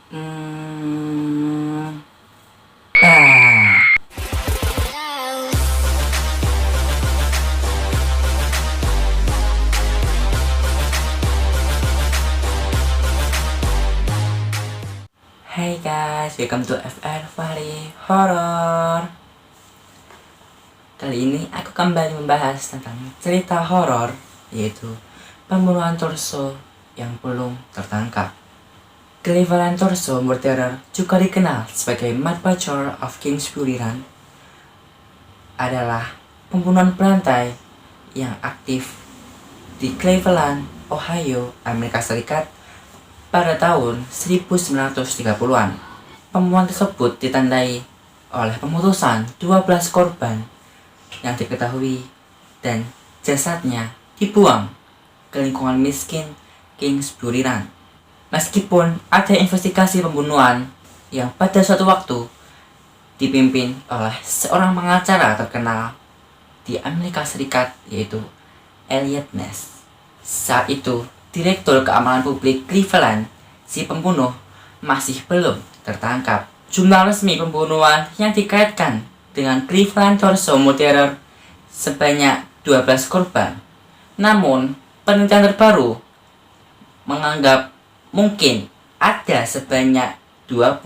Hmm, ah. Hai guys, welcome to FR Fahri Horror. Kali ini aku kembali membahas tentang cerita horor, yaitu pembunuhan torso yang belum tertangkap. Cleveland Torso Murderer, juga dikenal sebagai Mad Butcher of Kingsbury Run, adalah pembunuhan berantai yang aktif di Cleveland, Ohio, Amerika Serikat pada tahun 1930-an. Pembunuhan tersebut ditandai oleh pemutusan 12 korban yang diketahui dan jasadnya dibuang ke lingkungan miskin Kingsbury Run. Meskipun ada investigasi pembunuhan yang pada suatu waktu dipimpin oleh seorang pengacara terkenal di Amerika Serikat, yaitu Elliot Ness. Saat itu, Direktur Keamanan Publik Cleveland, si pembunuh, masih belum tertangkap. Jumlah resmi pembunuhan yang dikaitkan dengan Cleveland Torso Murderer sebanyak 12 korban. Namun, penelitian terbaru menganggap mungkin ada sebanyak 20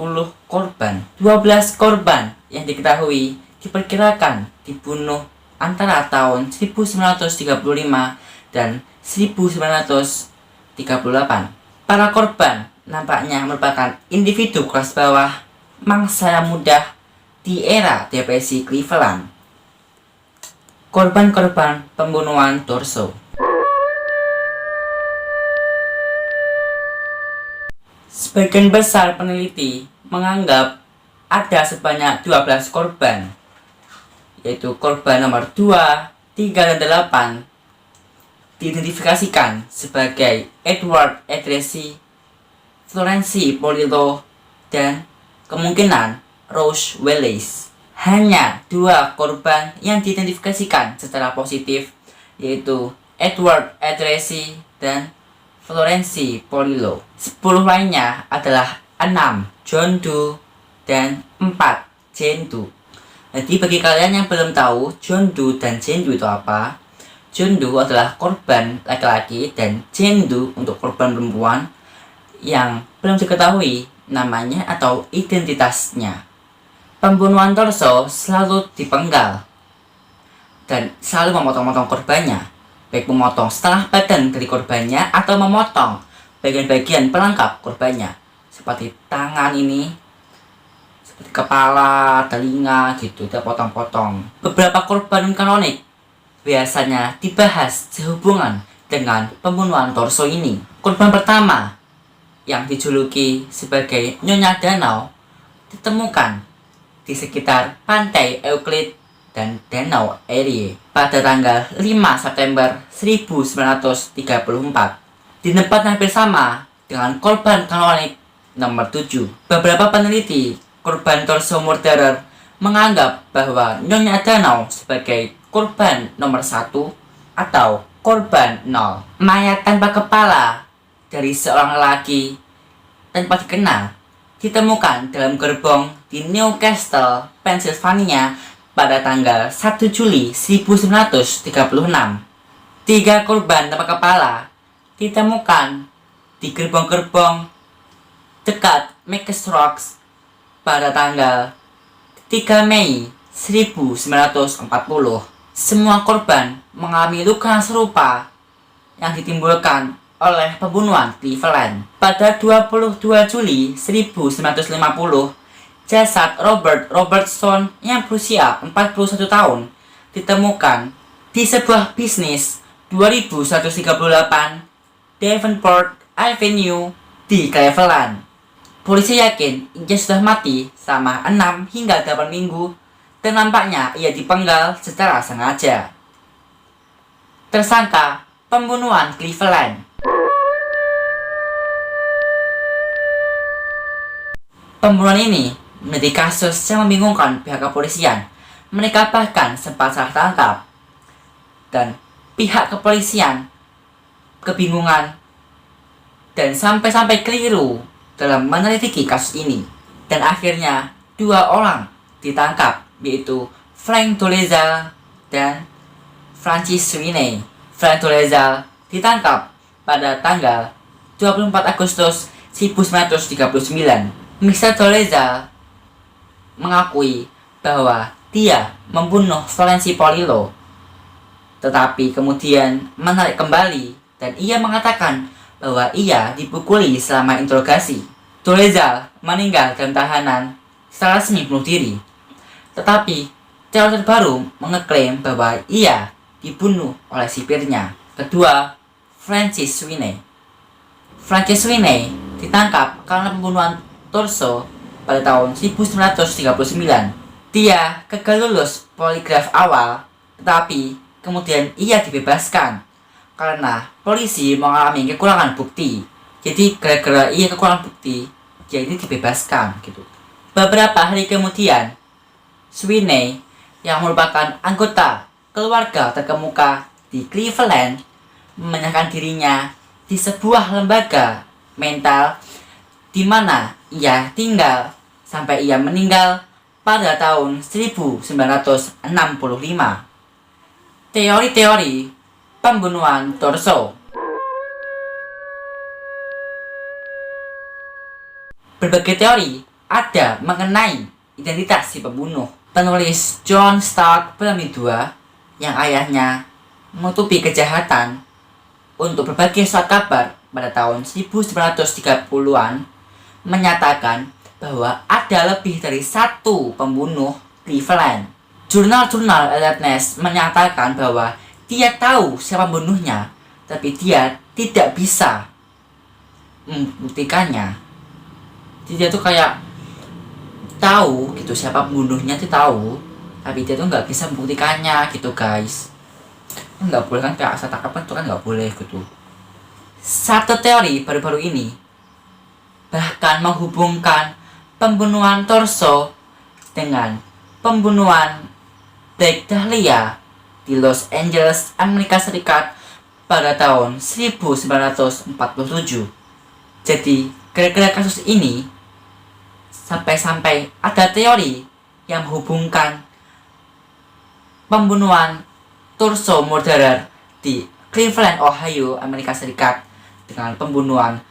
korban. 12 korban yang diketahui diperkirakan dibunuh antara tahun 1935 dan 1938. Para korban nampaknya merupakan individu kelas bawah, mangsa yang mudah di era depresi Cleveland. Korban-korban pembunuhan torso. Sebagian besar peneliti menganggap ada sebanyak 12 korban, yaitu korban nomor 2, 3, dan 8 diidentifikasikan sebagai Edward Edresi, Florenci Polillo, dan kemungkinan Rose Wallace. Hanya 2 korban yang diidentifikasikan secara positif, yaitu Edward Edresi dan Florenci Polillo. 10 lainnya adalah 6 John Doe dan 4 Jane Doe. Jadi bagi kalian yang belum tahu John Doe dan Jane Doe itu apa, John Doe adalah korban laki-laki dan Jane Doe untuk korban perempuan yang belum diketahui namanya atau identitasnya. Pembunuhan torso selalu dipenggal dan selalu memotong-motong korbannya, baik memotong setengah badan dari korbannya atau memotong bagian-bagian pelengkap korbannya, seperti tangan ini, seperti kepala, telinga gitu, dia potong-potong. Beberapa korban kanonik biasanya dibahas sehubungan dengan pembunuhan torso ini. Korban pertama yang dijuluki sebagai Nyonya Danau ditemukan di sekitar pantai Euclid dan Danau Erie pada tanggal 5 September 1934 di tempat hampir sama dengan korban kanonik nomor 7. Beberapa peneliti korban torso murderer menganggap bahwa Nyonya Danau sebagai korban nomor 1 atau korban 0. Mayat tanpa kepala dari seorang lelaki tanpa dikenal ditemukan dalam gerbong di Newcastle, Pennsylvania pada tanggal 1 Juli 1936. 3 korban tanpa kepala ditemukan di gerbong-gerbong dekat McIntosh pada tanggal 3 Mei 1940. Semua korban mengalami luka serupa yang ditimbulkan oleh pembunuhan Cleveland. Pada 22 Juli 1950, jasad Robert Robertson yang berusia 41 tahun ditemukan di sebuah bisnis 2138 Davenport Avenue di Cleveland. Polisi yakin ia sudah mati selama 6 hingga 8 minggu dan nampaknya ia dipenggal secara sengaja. Tersangka pembunuhan Cleveland. Pembunuhan ini menjadi kasus yang membingungkan pihak kepolisian. Mereka bahkan sempat salah tangkap dan pihak kepolisian kebingungan dan sampai-sampai keliru dalam meneliti kasus ini. Dan akhirnya 2 orang ditangkap, yaitu Frank Dolezal dan Francis Sweeney. Frank Dolezal ditangkap pada tanggal 24 Agustus 1939. Mr. Dolezal mengakui bahwa dia membunuh Florencio Polillo, tetapi kemudian menarik kembali dan ia mengatakan bahwa ia dipukuli selama interogasi. Dolezal meninggal dalam tahanan setelah resmi bunuh diri, tetapi teori terbaru mengeklaim bahwa ia dibunuh oleh sipirnya. Kedua, Francis Sweeney. Francis Sweeney ditangkap karena pembunuhan Torso pada tahun 1939. Dia gagal lulus poligraf awal, tetapi kemudian ia dibebaskan karena polisi mengalami kekurangan bukti. Jadi gara-gara ia kekurangan bukti, jadi dibebaskan gitu. Beberapa hari kemudian, Sweeney yang merupakan anggota keluarga terkemuka di Cleveland menyerahkan dirinya di sebuah lembaga mental di mana ia tinggal sampai ia meninggal pada tahun 1965. Teori-teori pembunuhan Torso. Berbagai teori ada mengenai identitas si pembunuh. Penulis John Stark Bellamy II yang ayahnya menutupi kejahatan untuk berbagi surat kabar pada tahun 1930-an menyatakan bahwa ada lebih dari 1 pembunuh Cleveland. Jurnal-jurnal alertness menyatakan bahwa dia tahu siapa pembunuhnya, tapi dia tidak bisa membuktikannya. Dia tuh kayak tahu gitu siapa pembunuhnya tuh tahu, tapi dia tuh nggak bisa membuktikannya gitu guys. Nggak boleh kan, kayak asal tangkap itu kan nggak boleh gitu. Satu teori baru-baru ini bahkan menghubungkan pembunuhan Torso dengan pembunuhan Black Dahlia di Los Angeles, Amerika Serikat pada tahun 1947. Jadi gara-gara kasus ini sampai-sampai ada teori yang menghubungkan pembunuhan Torso murderer di Cleveland, Ohio, Amerika Serikat dengan pembunuhan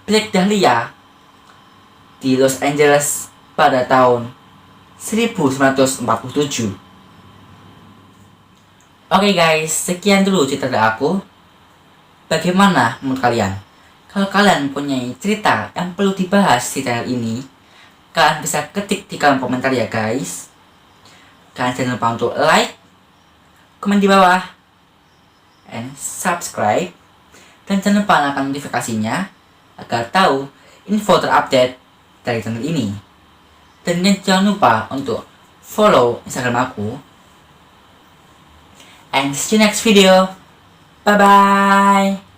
Black Dahlia di Los Angeles pada tahun 1947. Oke guys, sekian dulu cerita dari aku. Bagaimana menurut kalian? Kalau kalian punya cerita yang perlu dibahas di channel ini, kalian bisa ketik di kolom komentar ya guys. Kalian jangan lupa untuk like, komen di bawah, and subscribe. Dan jangan lupa nyalakan notifikasinya agar tahu info terupdate dari channel ini. Dan jangan lupa untuk follow Instagram aku. And see you next video. Bye bye.